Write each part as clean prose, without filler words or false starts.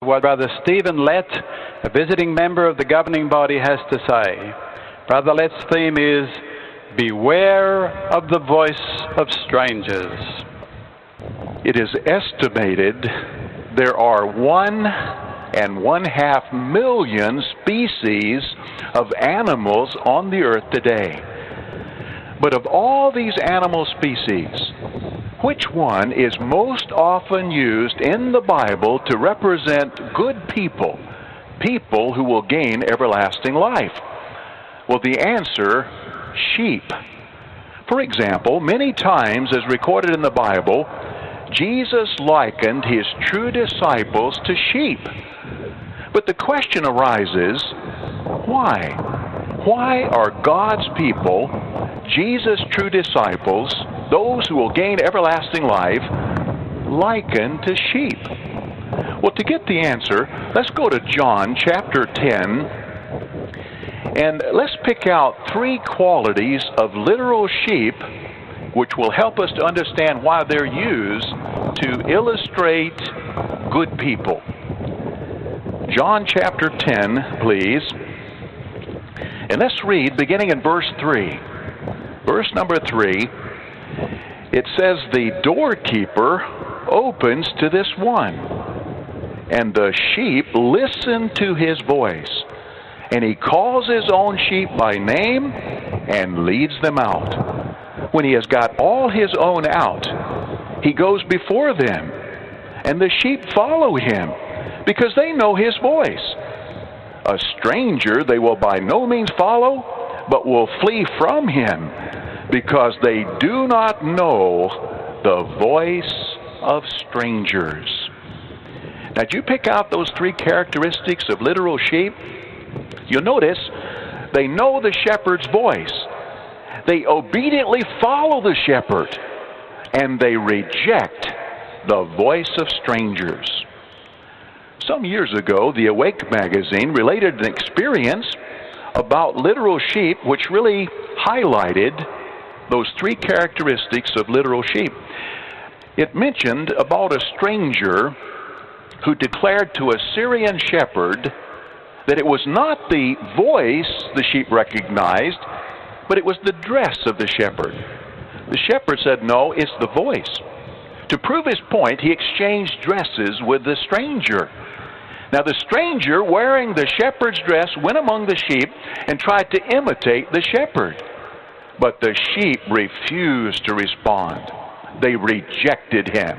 what Brother Stephen Lett, a visiting member of the governing body, has to say. Brother Lett's theme is, Beware of the Voice of Strangers. It is estimated there are 1.5 million species of animals on the earth today. But of all these animal species, which one is most often used in the Bible to represent good people, people who will gain everlasting life? Well, the answer, sheep. For example, many times, as recorded in the Bible, Jesus likened his true disciples to sheep. But the question arises, why? Why are God's people, Jesus' true disciples, those who will gain everlasting life, likened to sheep? Well, to get the answer, let's go to John chapter 10, and let's pick out 3 qualities of literal sheep which will help us to understand why they're used to illustrate good people. John chapter 10, please. And let's read beginning in verse 3. Verse number 3, it says, The doorkeeper opens to this one, and the sheep listen to his voice. And he calls his own sheep by name and leads them out. When he has got all his own out, he goes before them, and the sheep follow him, because they know his voice. A stranger they will by no means follow, but will flee from him, because they do not know the voice of strangers. Now, did you pick out those 3 characteristics of literal sheep? You'll notice they know the shepherd's voice. They obediently follow the shepherd, and they reject the voice of strangers. Some years ago, the Awake magazine related an experience about literal sheep which really highlighted those 3 characteristics of literal sheep. It mentioned about a stranger who declared to a Syrian shepherd that it was not the voice the sheep recognized, but it was the dress of the shepherd. The shepherd said, no, it's the voice. To prove his point, he exchanged dresses with the stranger. Now the stranger, wearing the shepherd's dress, went among the sheep and tried to imitate the shepherd. But the sheep refused to respond. They rejected him.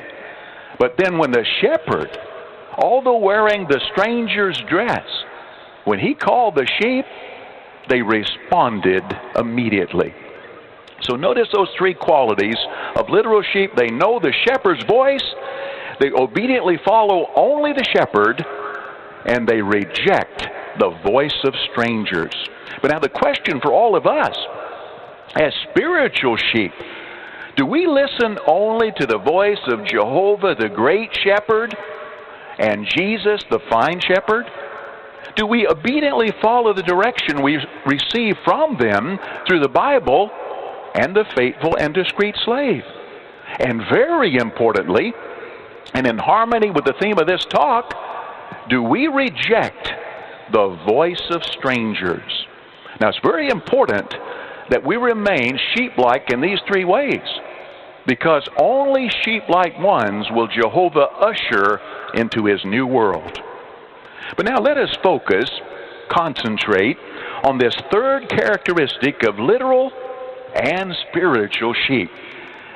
But then when the shepherd, although wearing the stranger's dress, when he called the sheep, they responded immediately. So notice those 3 qualities of literal sheep. They know the shepherd's voice, they obediently follow only the shepherd, and they reject the voice of strangers. But now the question for all of us, as spiritual sheep, do we listen only to the voice of Jehovah, the great shepherd, and Jesus, the fine shepherd? Do we obediently follow the direction we receive from them through the Bible and the faithful and discreet slave? And very importantly, and in harmony with the theme of this talk, do we reject the voice of strangers? Now, it's very important that we remain sheep-like in these 3 ways, because only sheep-like ones will Jehovah usher into his new world. But now let us concentrate on this 3rd characteristic of literal and spiritual sheep.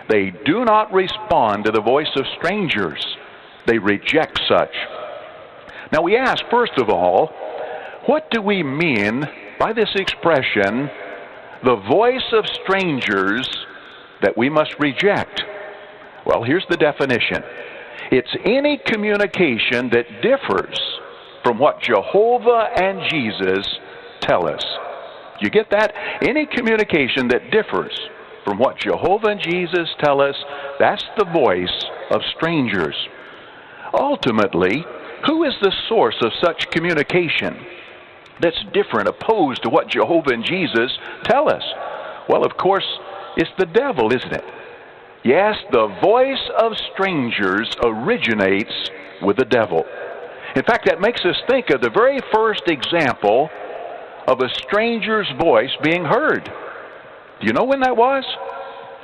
They do not respond to the voice of strangers. They reject such. Now we ask, first of all, what do we mean by this expression, the voice of strangers that we must reject? Well, here's the definition. It's any communication that differs from what Jehovah and Jesus tell us. Do you get that? Any communication that differs from what Jehovah and Jesus tell us, that's the voice of strangers. Ultimately, who is the source of such communication that's different, opposed to what Jehovah and Jesus tell us? Well, of course, it's the devil, isn't it? Yes, the voice of strangers originates with the devil. In fact, that makes us think of the very first example of a stranger's voice being heard. Do you know when that was?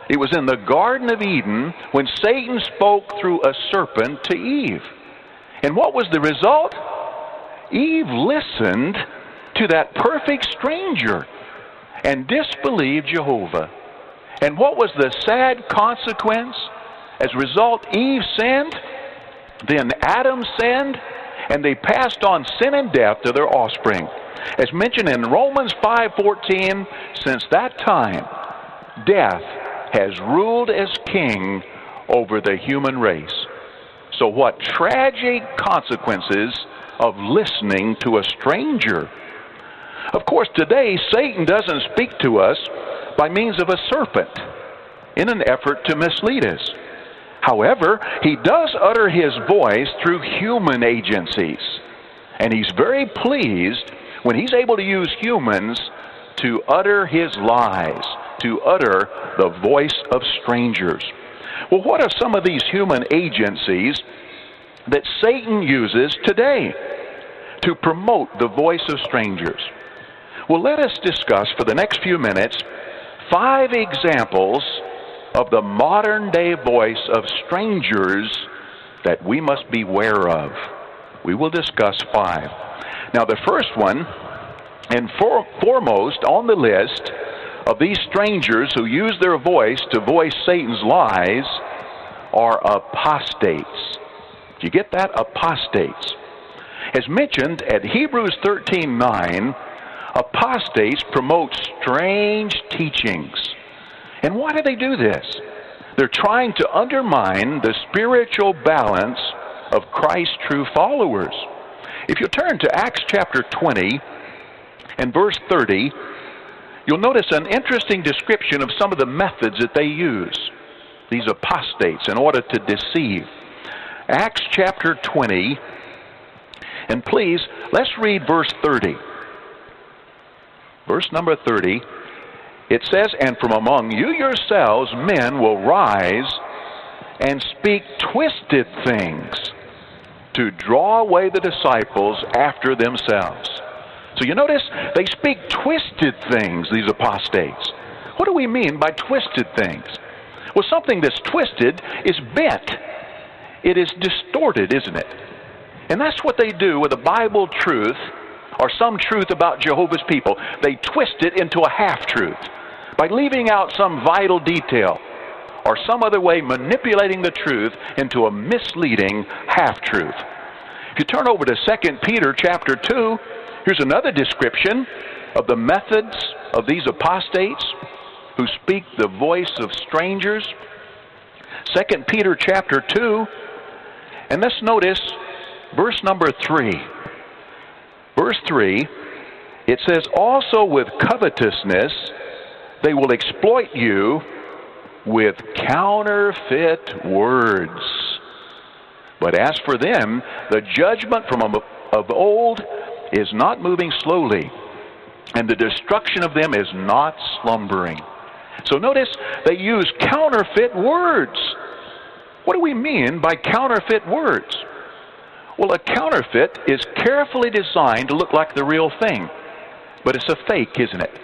It was in the Garden of Eden when Satan spoke through a serpent to Eve. And what was the result? Eve listened to that perfect stranger and disbelieved Jehovah. And what was the sad consequence? As a result, Eve sinned, then Adam sinned, and they passed on sin and death to their offspring. As mentioned in Romans 5:14, since that time, death has ruled as king over the human race. So what tragic consequences of listening to a stranger. Of course, today, Satan doesn't speak to us by means of a serpent in an effort to mislead us. However, he does utter his voice through human agencies. And he's very pleased when he's able to use humans to utter his lies, to utter the voice of strangers. Well, what are some of these human agencies that Satan uses today to promote the voice of strangers? Well, let us discuss for the next few minutes 5 examples of the modern day voice of strangers that we must beware of. We will discuss 5. Now, the first one, and foremost on the list of these strangers who use their voice to voice Satan's lies, are apostates. Do you get that? Apostates. As mentioned at Hebrews 13:9, apostates promote strange teachings. And why do they do this? They're trying to undermine the spiritual balance of Christ's true followers. If you turn to Acts chapter 20 and verse 30, you'll notice an interesting description of some of the methods that they use, these apostates, in order to deceive. Acts chapter 20, and please, let's read verse 30. Verse number 30, it says, "And from among you yourselves men will rise and speak twisted things to draw away the disciples after themselves." So you notice they speak twisted things, these apostates. What do we mean by twisted things? Well, something that's twisted is bent. It is distorted, isn't it? And that's what they do with a Bible truth or some truth about Jehovah's people. They twist it into a half-truth by leaving out some vital detail or some other way manipulating the truth into a misleading half-truth. If you turn over to 2 Peter chapter 2, here's another description of the methods of these apostates who speak the voice of strangers. 2 Peter chapter 2, and let's notice verse number 3. Verse 3, it says, "Also with covetousness they will exploit you with counterfeit words. But as for them, the judgment from of old is not moving slowly, and the destruction of them is not slumbering." So notice they use counterfeit words. What do we mean by counterfeit words? Well, a counterfeit is carefully designed to look like the real thing, but it's a fake, isn't it?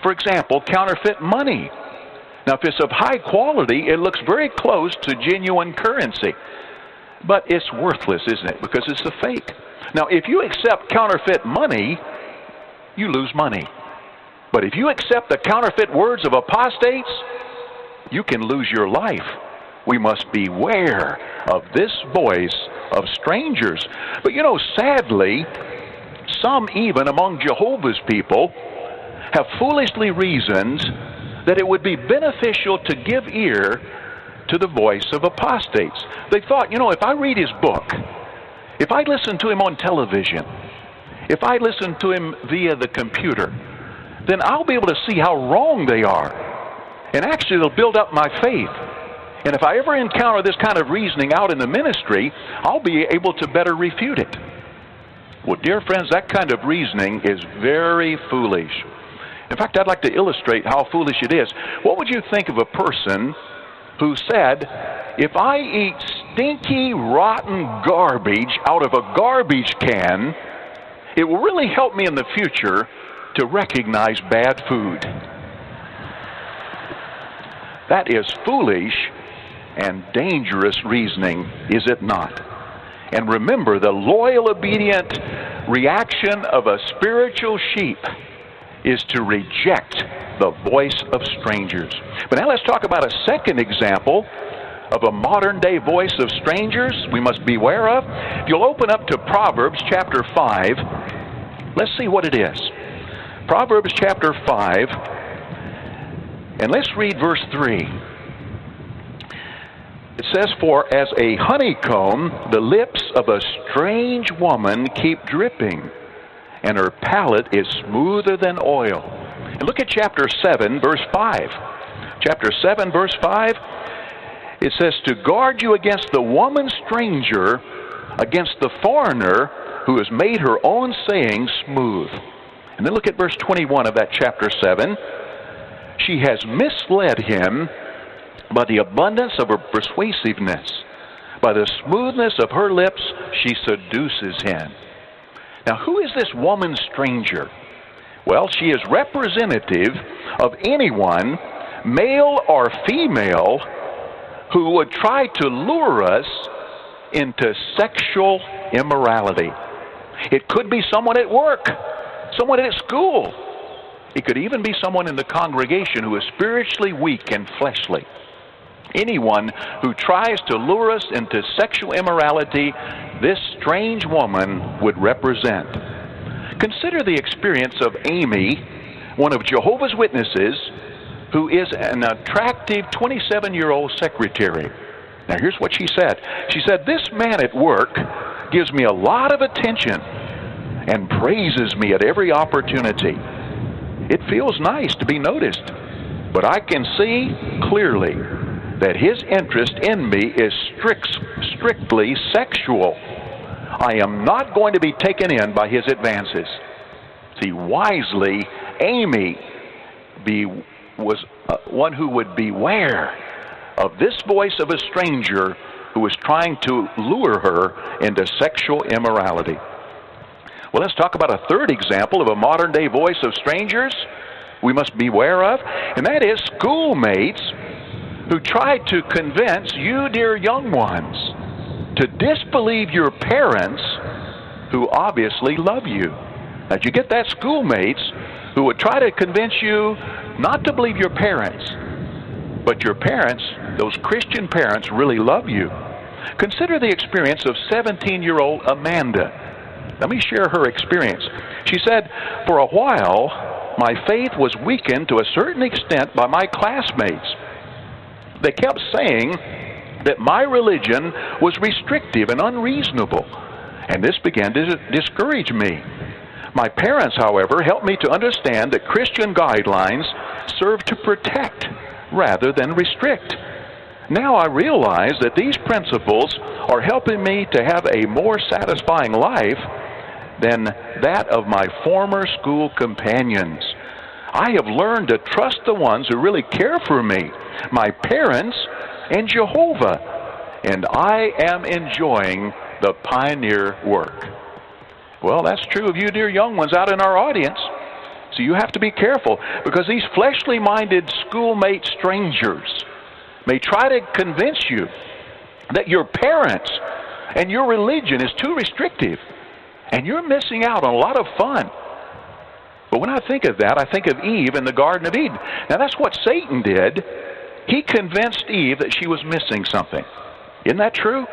For example, counterfeit money. Now, if it's of high quality, it looks very close to genuine currency, but it's worthless, isn't it? Because it's a fake. Now, if you accept counterfeit money, you lose money. But if you accept the counterfeit words of apostates, you can lose your life. We must beware of this voice of strangers. But you know, sadly, some even among Jehovah's people have foolishly reasoned that it would be beneficial to give ear to the voice of apostates. They thought, you know, if I read his book, if I listen to him on television, if I listen to him via the computer, then I'll be able to see how wrong they are. And actually, it'll build up my faith. And if I ever encounter this kind of reasoning out in the ministry, I'll be able to better refute it. Well, dear friends, that kind of reasoning is very foolish. In fact, I'd like to illustrate how foolish it is. What would you think of a person who said, if I eat stinky, rotten garbage out of a garbage can, it will really help me in the future to recognize bad food. That is foolish and dangerous reasoning, is it not? And remember, the loyal, obedient reaction of a spiritual sheep is to reject the voice of strangers. But now let's talk about a second example of a modern-day voice of strangers we must beware of. If you'll open up to Proverbs chapter 5, let's see what it is. Proverbs chapter 5, and let's read verse 3. It says, "For as a honeycomb, the lips of a strange woman keep dripping, and her palate is smoother than oil." And look at chapter 7, verse 5. Chapter 7, verse 5, it says, "To guard you against the woman stranger, against the foreigner who has made her own sayings smooth." And then look at verse 21 of that chapter 7. "She has misled him by the abundance of her persuasiveness. By the smoothness of her lips, she seduces him." Now, who is this woman stranger? Well, she is representative of anyone, male or female, who would try to lure us into sexual immorality. It could be someone at work, someone at school. It could even be someone in the congregation who is spiritually weak and fleshly. Anyone who tries to lure us into sexual immorality, this strange woman would represent. Consider the experience of Amy, one of Jehovah's Witnesses, who is an attractive 27-year-old secretary. Now here's what she said. She said, "This man at work gives me a lot of attention and praises me at every opportunity. It feels nice to be noticed, but I can see clearly that his interest in me is strictly sexual. I am not going to be taken in by his advances." See, wisely, Amy was one who would beware of this voice of a stranger who was trying to lure her into sexual immorality. Well, let's talk about a third example of a modern-day voice of strangers we must beware of, and that is schoolmates who try to convince you, dear young ones, to disbelieve your parents who obviously love you. Now, did you get that? Schoolmates who would try to convince you not to believe your parents, but your parents, those Christian parents, really love you. Consider the experience of 17-year-old Amanda. Let me share her experience. She said, "For a while, my faith was weakened to a certain extent by my classmates. They kept saying that my religion was restrictive and unreasonable, and this began to discourage me. My parents, however, helped me to understand that Christian guidelines serve to protect rather than restrict. Now I realize that these principles are helping me to have a more satisfying life than that of my former school companions. I have learned to trust the ones who really care for me, my parents and Jehovah, and I am enjoying the pioneer work." Well, that's true of you, dear young ones out in our audience. So you have to be careful, because these fleshly-minded schoolmate strangers may try to convince you that your parents and your religion is too restrictive, and you're missing out on a lot of fun. But when I think of that, I think of Eve in the Garden of Eden. Now, that's what Satan did. He convinced Eve that she was missing something. Isn't that true?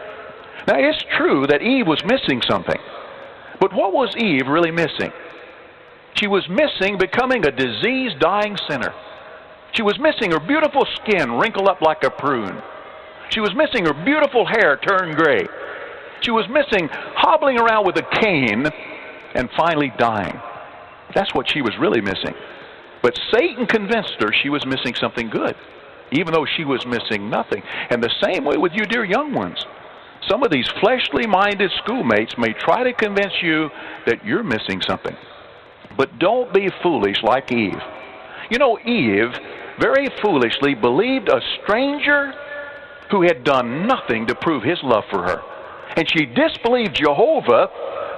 Now, it's true that Eve was missing something. But what was Eve really missing? She was missing becoming a diseased, dying sinner. She was missing her beautiful skin wrinkled up like a prune. She was missing her beautiful hair turned gray. She was missing hobbling around with a cane and finally dying. That's what she was really missing. But Satan convinced her she was missing something good, even though she was missing nothing. And the same way with you, dear young ones. Some of these fleshly-minded schoolmates may try to convince you that you're missing something. But don't be foolish like Eve. You know, Eve very foolishly believed a stranger who had done nothing to prove his love for her. And she disbelieved Jehovah,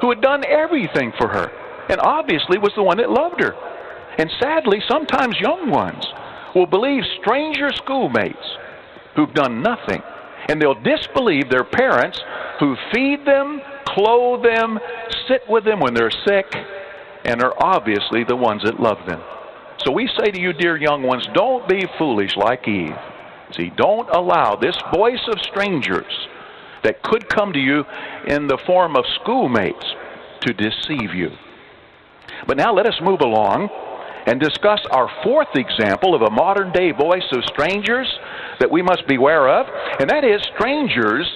who had done everything for her, and obviously was the one that loved her. And sadly, sometimes young ones will believe stranger schoolmates who've done nothing, and they'll disbelieve their parents who feed them, clothe them, sit with them when they're sick, and are obviously the ones that love them. So we say to you, dear young ones, don't be foolish like Eve. See, don't allow this voice of strangers that could come to you in the form of schoolmates to deceive you. But now let us move along and discuss our fourth example of a modern-day voice of strangers that we must beware of, and that is strangers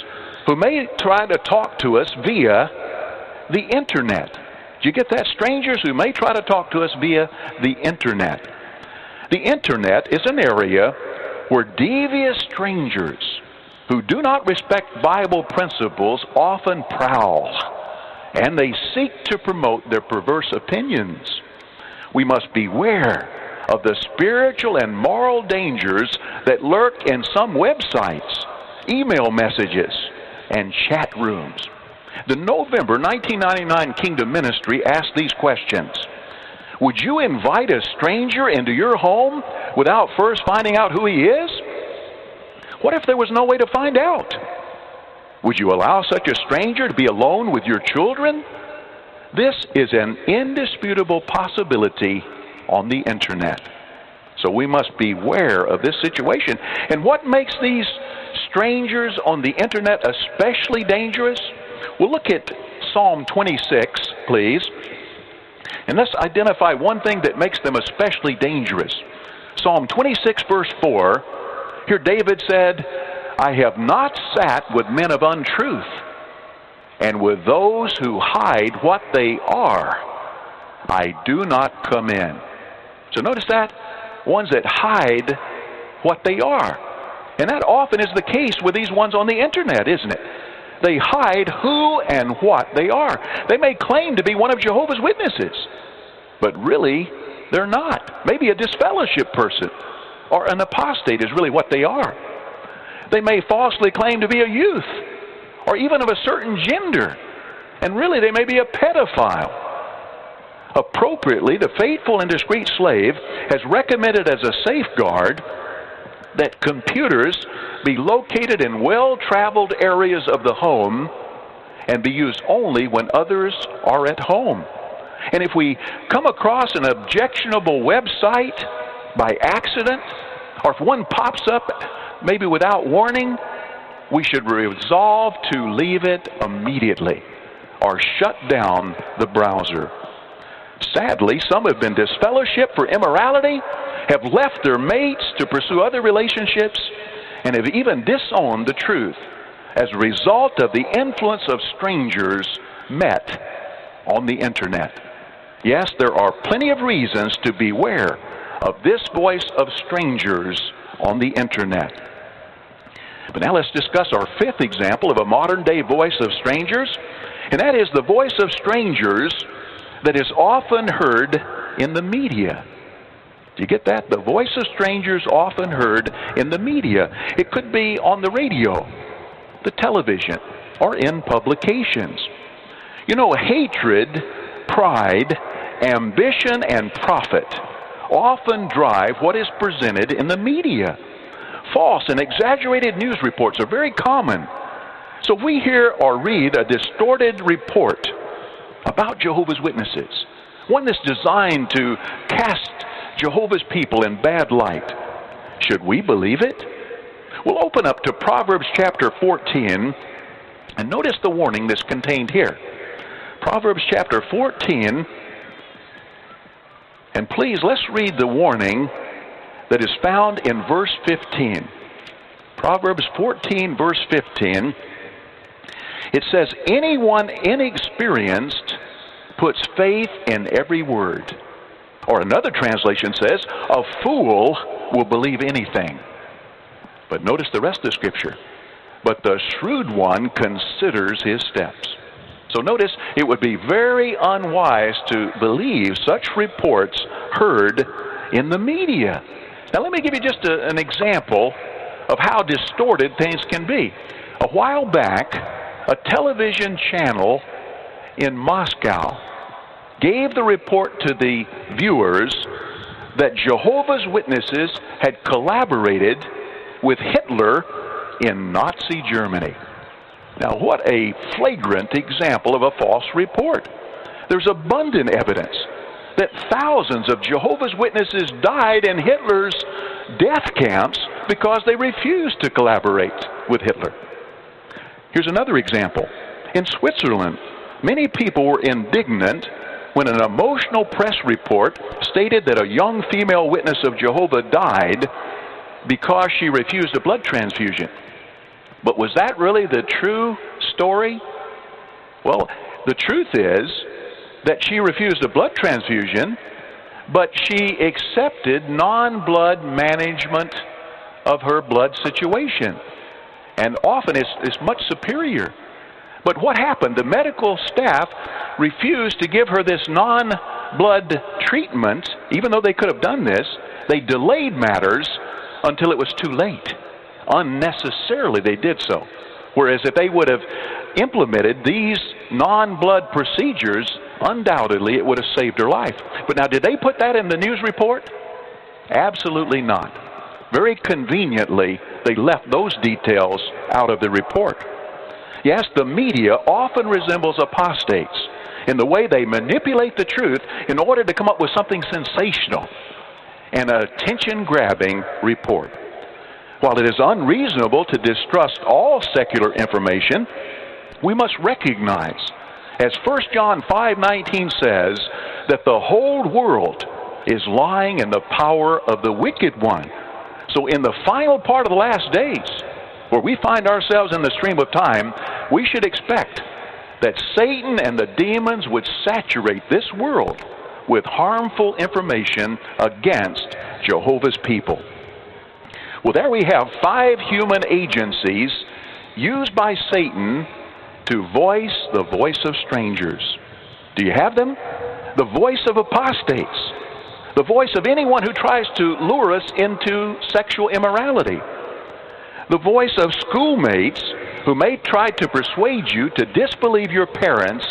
who may try to talk to us via the internet. Do you get that? Strangers who may try to talk to us via the internet. The internet is an area where devious strangers who do not respect Bible principles often prowl, and they seek to promote their perverse opinions. We must beware of the spiritual and moral dangers that lurk in some websites, email messages, and chat rooms. The November 1999 Kingdom Ministry asked these questions. Would you invite a stranger into your home without first finding out who he is? What if there was no way to find out? Would you allow such a stranger to be alone with your children? This is an indisputable possibility on the internet. So we must beware of this situation. And what makes these strangers on the internet especially dangerous? We'll look at Psalm 26, please. And let's identify one thing that makes them especially dangerous. Psalm 26, verse 4, here David said, I have not sat with men of untruth, and with those who hide what they are, I do not come in. So notice that? Ones that hide what they are. And that often is the case with these ones on the internet, isn't it? They hide who and what they are. They may claim to be one of Jehovah's Witnesses, but really, they're not. Maybe a disfellowship person or an apostate is really what they are. They may falsely claim to be a youth or even of a certain gender, and really they may be a pedophile. Appropriately, the faithful and discreet slave has recommended as a safeguard that computers be located in well-traveled areas of the home and be used only when others are at home. And if we come across an objectionable website by accident, or if one pops up maybe without warning, we should resolve to leave it immediately or shut down the browser. Sadly, some have been disfellowshipped for immorality, have left their mates to pursue other relationships, and have even disowned the truth as a result of the influence of strangers met on the internet. Yes, there are plenty of reasons to beware of this voice of strangers on the internet. But now let's discuss our fifth example of a modern-day voice of strangers, and that is the voice of strangers that is often heard in the media. Do you get that? The voice of strangers often heard in the media. It could be on the radio, the television, or in publications. You know, hatred, pride, ambition, and profit often drive what is presented in the media. False and exaggerated news reports are very common. So if we hear or read a distorted report about Jehovah's Witnesses, one that's designed to cast Jehovah's people in bad light, should we believe it? We'll open up to Proverbs chapter 14 and notice the warning that's contained here. Proverbs chapter 14, and please let's read the warning that is found in verse 15. Proverbs 14, verse 15. It says, anyone inexperienced puts faith in every word. Or another translation says, a fool will believe anything. But notice the rest of the scripture. But the shrewd one considers his steps. So notice, it would be very unwise to believe such reports heard in the media. Now let me give you just an example of how distorted things can be. A while back, a television channel in Moscow gave the report to the viewers that Jehovah's Witnesses had collaborated with Hitler in Nazi Germany. Now, what a flagrant example of a false report. There's abundant evidence that thousands of Jehovah's Witnesses died in Hitler's death camps because they refused to collaborate with Hitler. Here's another example. In Switzerland, many people were indignant when an emotional press report stated that a young female witness of Jehovah died because she refused a blood transfusion. But was that really the true story? Well, the truth is that she refused a blood transfusion, but she accepted non-blood management of her blood situation. And often it's much superior. But what happened? The medical staff refused to give her this non-blood treatment, even though they could have done this. They delayed matters until it was too late. Unnecessarily they did so. Whereas if they would have implemented these non-blood procedures, undoubtedly it would have saved her life. But now, did they put that in the news report? Absolutely not. Very conveniently, they left those details out of the report. Yes, the media often resembles apostates in the way they manipulate the truth in order to come up with something sensational and a attention-grabbing report. While it is unreasonable to distrust all secular information, we must recognize, as 1 John 5:19 says, that the whole world is lying in the power of the wicked one. So in the final part of the last days, where we find ourselves in the stream of time, we should expect that Satan and the demons would saturate this world with harmful information against Jehovah's people. Well, there we have 5 human agencies used by Satan to voice the voice of strangers. Do you have them? The voice of apostates. The voice of anyone who tries to lure us into sexual immorality. The voice of schoolmates who may try to persuade you to disbelieve your parents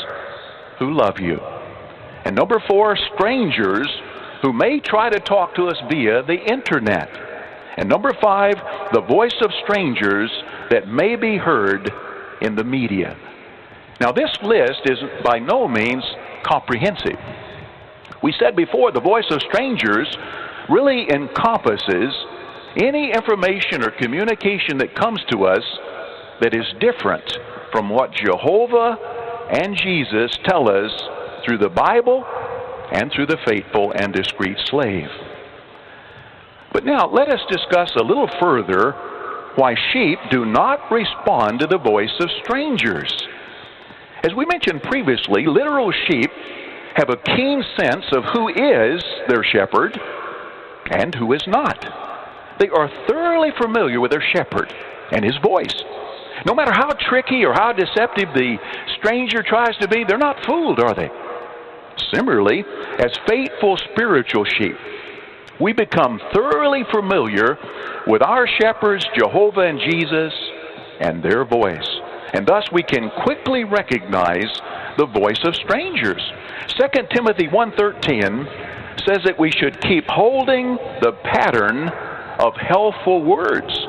who love you. And number 4, strangers who may try to talk to us via the internet. And number 5, the voice of strangers that may be heard in the media. Now, this list is by no means comprehensive. We said before, the voice of strangers really encompasses any information or communication that comes to us that is different from what Jehovah and Jesus tell us through the Bible and through the faithful and discreet slave. But now, let us discuss a little further why sheep do not respond to the voice of strangers. As we mentioned previously, literal sheep have a keen sense of who is their shepherd and who is not. They are thoroughly familiar with their shepherd and his voice. No matter how tricky or how deceptive the stranger tries to be, they're not fooled, are they? Similarly, as faithful spiritual sheep, we become thoroughly familiar with our shepherds, Jehovah and Jesus, and their voice. And thus we can quickly recognize the voice of strangers. 2 Timothy 1:13 says that we should keep holding the pattern of healthful words.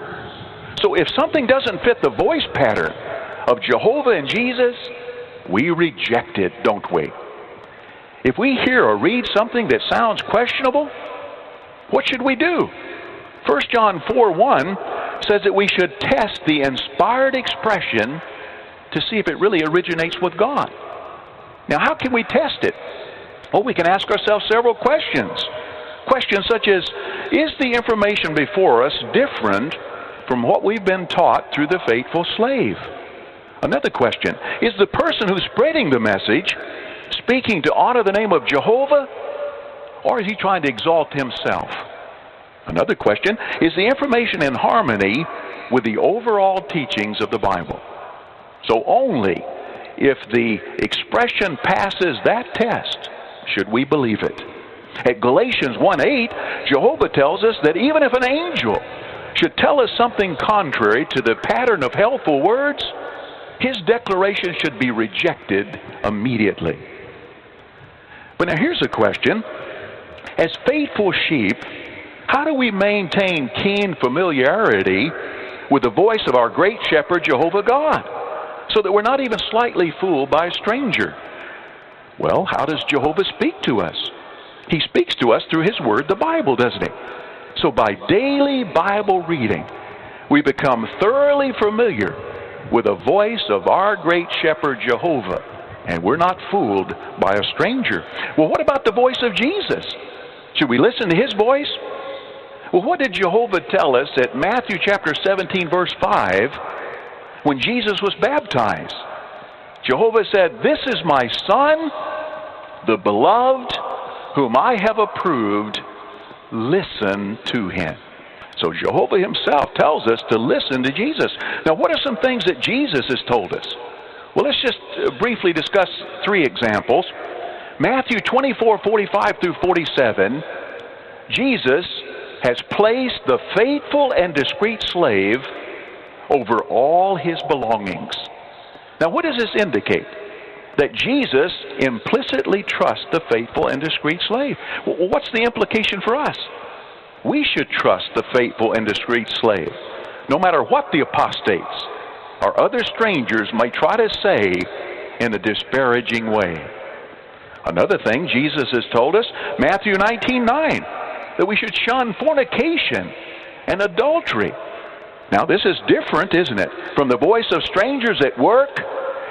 So if something doesn't fit the voice pattern of Jehovah and Jesus, we reject it, don't we? If we hear or read something that sounds questionable, what should we do? 1 John 4:1 says that we should test the inspired expression to see if it really originates with God. Now, how can we test it? Well, we can ask ourselves several questions. Questions such as, is the information before us different from what we've been taught through the faithful slave? Another question, is the person who's spreading the message speaking to honor the name of Jehovah, or is he trying to exalt himself? Another question, is the information in harmony with the overall teachings of the Bible? So only if the expression passes that test should we believe it. At Galatians 1:8, Jehovah tells us that even if an angel should tell us something contrary to the pattern of helpful words, his declaration should be rejected immediately. But now here's a question. As faithful sheep, how do we maintain keen familiarity with the voice of our great shepherd, Jehovah God, so that we're not even slightly fooled by a stranger? Well, how does Jehovah speak to us? He speaks to us through his word, the Bible, doesn't he? So by daily Bible reading, we become thoroughly familiar with the voice of our great shepherd, Jehovah, and we're not fooled by a stranger. Well, what about the voice of Jesus? Should we listen to his voice? Well, what did Jehovah tell us at Matthew chapter 17, verse 5, when Jesus was baptized? Jehovah said, "This is my Son, the beloved, whom I have approved. Listen to him." So Jehovah himself tells us to listen to Jesus. Now, what are some things that Jesus has told us? Well, let's just briefly discuss three examples. Matthew 24, 45 through 47, Jesus has placed the faithful and discreet slave over all his belongings. Now, what does this indicate? That Jesus implicitly trusts the faithful and discreet slave. Well, what's the implication for us? We should trust the faithful and discreet slave, no matter what the apostates or other strangers may try to say in a disparaging way. Another thing Jesus has told us, Matthew 19:9, that we should shun fornication and adultery. Now, this is different, isn't it, from the voice of strangers at work,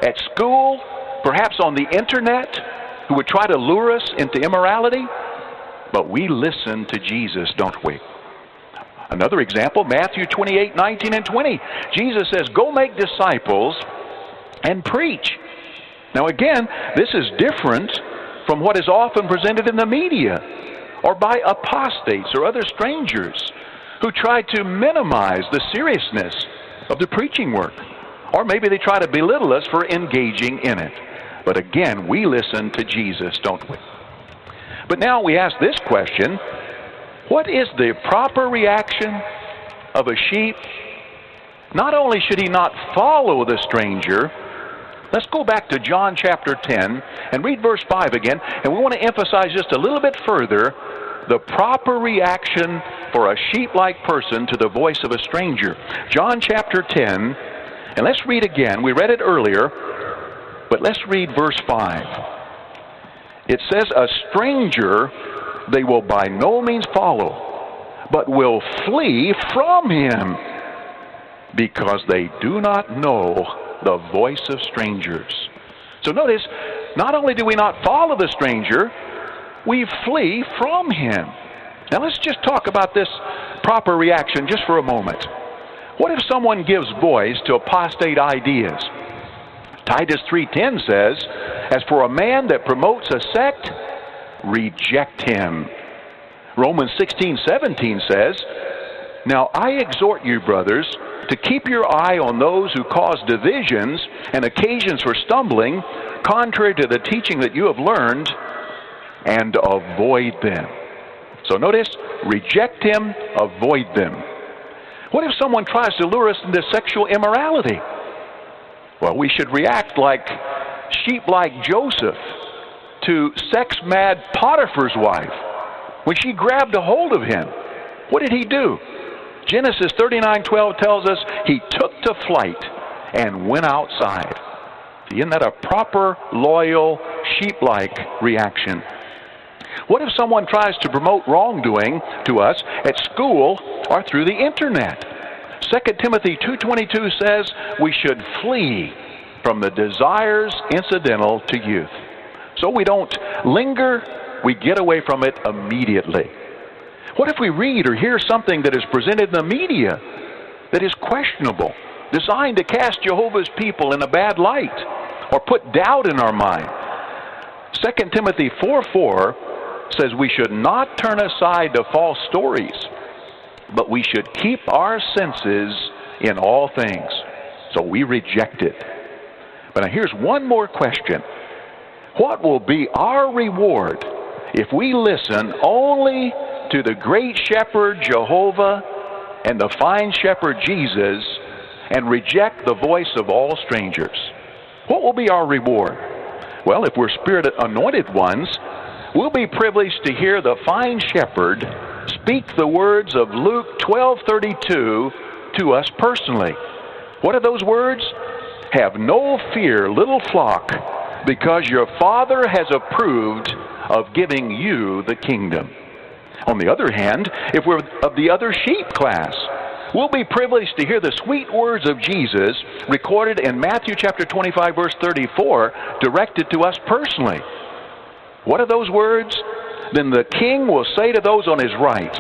at school, perhaps on the internet, who would try to lure us into immorality. But we listen to Jesus, don't we? Another example, Matthew 28, 19 and 20. Jesus says, "Go make disciples and preach." Now again, this is different from what is often presented in the media or by apostates or other strangers who try to minimize the seriousness of the preaching work. Or maybe they try to belittle us for engaging in it. But again, we listen to Jesus, don't we? But now we ask this question: what is the proper reaction of a sheep? Not only should he not follow the stranger, let's go back to John chapter 10 and read verse 5 again, and we want to emphasize just a little bit further the proper reaction for a sheep-like person to the voice of a stranger. John chapter 10, and let's read again. We read it earlier, but let's read verse 5. It says, "A stranger they will by no means follow, but will flee from him, because they do not know the voice of strangers." So notice, not only do we not follow the stranger, we flee from him. Now let's just talk about this proper reaction just for a moment. What if someone gives voice to apostate ideas? Titus 3:10 says, "As for a man that promotes a sect, reject him." Romans 16:17 says, "Now I exhort you, brothers, to keep your eye on those who cause divisions and occasions for stumbling, contrary to the teaching that you have learned, and avoid them." So notice, reject him, avoid them. What if someone tries to lure us into sexual immorality? Well, we should react like sheep like Joseph to sex-mad Potiphar's wife. When she grabbed a hold of him, what did he do? Genesis 39:12 tells us he took to flight and went outside. Isn't that a proper, loyal, sheep-like reaction? What if someone tries to promote wrongdoing to us at school or through the internet? 2 Timothy 2:22 says we should flee from the desires incidental to youth. So we don't linger, we get away from it immediately. What if we read or hear something that is presented in the media that is questionable, designed to cast Jehovah's people in a bad light or put doubt in our mind? 2 Timothy 4:4 says we should not turn aside to false stories, but we should keep our senses in all things. So we reject it. But now here's one more question. What will be our reward if we listen only to the great shepherd Jehovah and the fine shepherd Jesus and reject the voice of all strangers. What will be our reward? Well, if we're Spirit-anointed ones, we'll be privileged to hear the fine shepherd speak the words of Luke 12:32 to us personally. What are those words? Have no fear, little flock, because your Father has approved of giving you the kingdom. On the other hand, if we're of the other sheep class, we'll be privileged to hear the sweet words of Jesus recorded in Matthew chapter 25, verse 34, directed to us personally. What are those words? Then the king will say to those on his right,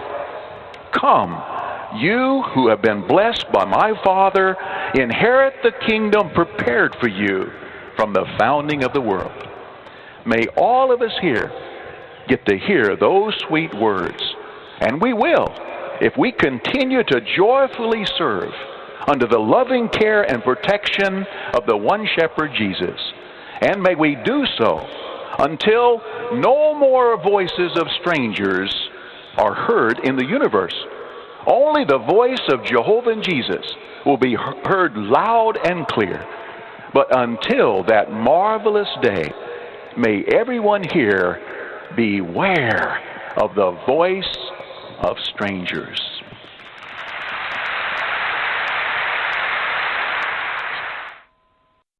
"Come, you who have been blessed by my Father, inherit the kingdom prepared for you from the founding of the world." May all of us here get to hear those sweet words, and we will, if we continue to joyfully serve under the loving care and protection of the one shepherd Jesus. And may we do so until no more voices of strangers are heard in the universe. Only the voice of Jehovah and Jesus will be heard loud and clear. But until that marvelous day, may everyone here beware of the voice of strangers.